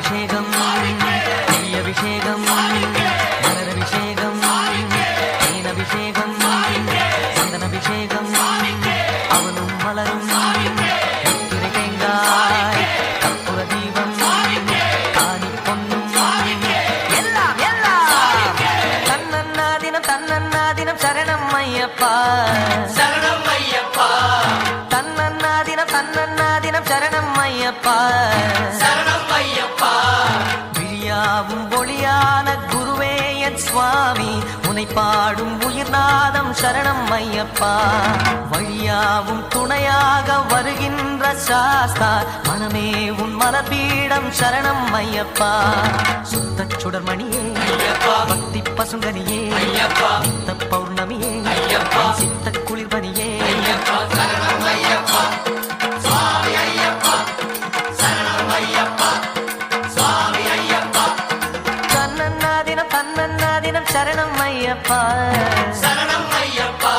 பாலபிஷேகம் நெய்யபிஷேகம் மலரபிஷேகம் தேனபிஷேகம் சந்தனபிஷேகம் அவனும் மலரும் திரை தேங்காய் கற்பூர தீபம் காணி பொன்னும் எல்லாம் எல்லாம் தன்னன்னாதினம் தன்னன்னாதினம் சரணம் ஐயப்பா சரணம் ஐயப்பா தன்னன்னாதினம் தன்னன்னாதினம் சரணம் ஐயப்பா சரணம் ஐயப்பா விழியாவும் ஒளியான குருவே என் சுவாமி உனை பாடும் உயிர்நாதம் சரணம் ஐயப்பா வழியாவும் துணையாக வருகின்ற சாஸ்தா மனமே உன் மலபீடம் சரணம் ஐயப்பா சுத்த சுடர்மணியே பக்தி பசுங்கனியே சித்த பௌர்ணமியே சித்த குளிர்பனியே சரணம் ஐயப்பா சுவாமி ஐயப்பா சரணம் ஐயப்பா சுவாமி ஐயப்பா தன்னன்னாதினம் தன்னன்னாதினம் சரணம் ஐயப்பா சரணம் ஐயப்பா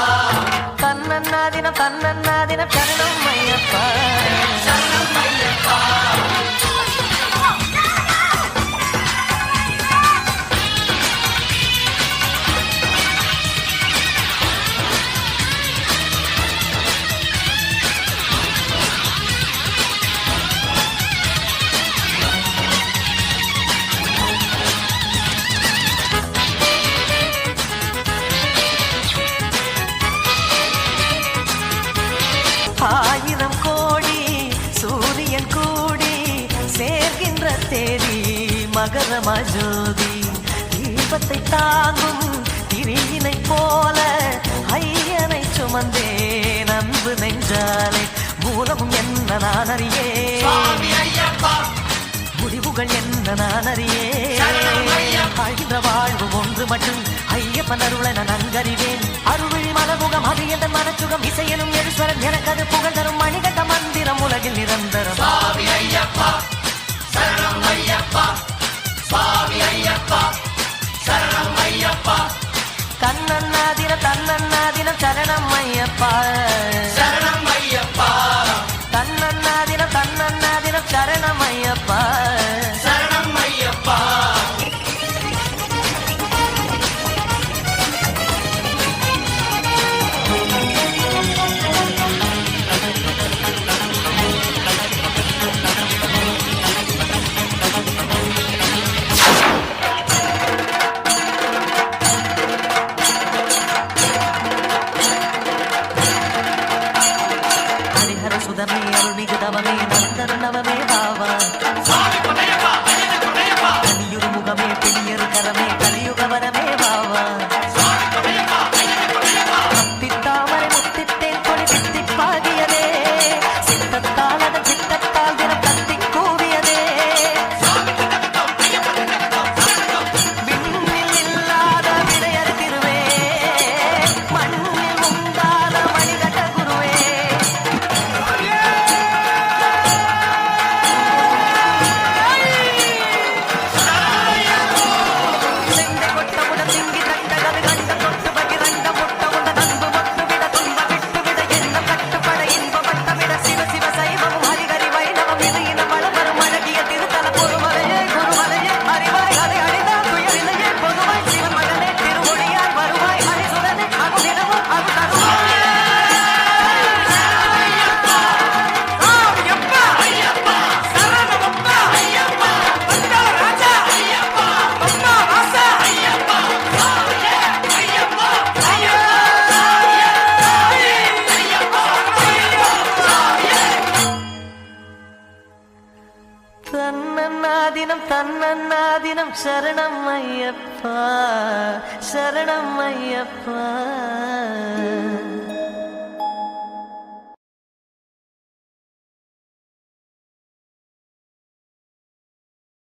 தன்னன்னாதினம் தன்னன்னாதினம் சரணம் ஐயப்பா சரணம் ஐயப்பா ஆயிரம் கோடி சூரியன் கூடி சேர்கின்ற தேதி மகரம ஜோதி தீபத்தை தாங்கும் திரியினை போல ஐயனை சுமந்தேன் அன்பு நெஞ்சாலே மூலமும் என்ன நான் அறியே சுவாமி ஐயப்பா முடிவுகள் என்ன நான் அறியே சரணம் ஐயப்பா. அழிந்த வாழ்வு ஒன்று மட்டும் ஐயப்பன் அருளை நான் நன்கறிவேன் அருள்விழி மலமுகம் அது என்ற மனச்சுகம் இசையனும் எழுஸ்வரன் எனக்கு அது புகழ் தரும் மணிகண்ட மந்திரம் உலகில் நிரந்தரம் சுவாமி ஐயப்பா சரணம் ஐயப்பா சுவாமி ஐயப்பா சரணம் ஐயப்பா தன்னன்னாதினம் தன்னன்னாதினம் சரணம் ஐயப்பா சரணம் ஐயப்பா தன்னன்னாதினம் தன்னன்னாதினம் சரணம் ஐயப்பா சரணம் ஐயப்பா ஹரிஹர சுதமே அருள்மிகு தவமே நந்தன் நவமே பாவா சுவாமி பொன்னையப்பா ஐயனே பொன்னையப்பா கலியுரு முகமே பிடியரு கரமே கலியுக வரமே பாவா சுவாமி பொன்னையப்பா ஐயனே பொன்னையப்பா முத்தித்தாமரை முத்தித்தேன் கொடி சித்திப்பாகியதே சித்தத்தால் அதன் சித்தத்தால் தினம் கத்தி கூவியதே விண்ணில் இல்லாத விடையர் திருவே மண்ணில் உண்டாத மணிகண்ட குருவே செண்டை கொட்டவுடன் திங்கி தட்டகது கண்ட தொட்டு பகிரண்ட முட்டவுடன் அன்பு மொட்டு விட துன்ப விட்டு விட எண்ணம் கட்டுப்பட இன்பப்பட்ட விட சிவ சிவ சைவமும் ஹரிஹரி வைணவம் இது இன வளமரும் அழகிய திருத்தல பொறுமலையே குருமலையே அறிவாய் அதை அழிந்தால் துயரிலையே பொதுவாய் சிவன் மகனே திருமொழியாய் வருவாய் ஹரிசுரனே அனுதினமும் அருள் தருவாய் ஐயப்பா சரணமப்பா ஐயப்பா வந்தாள ராஜா ஐயப்பா வந்தா ராசா ஐயப்பா சுவாமியே ஐயப்பா ஐயப்பா தன்னன்னாதினம் தன்னன்னாதினம் சரணம் ஐயப்பா சரணம் ஐயப்பா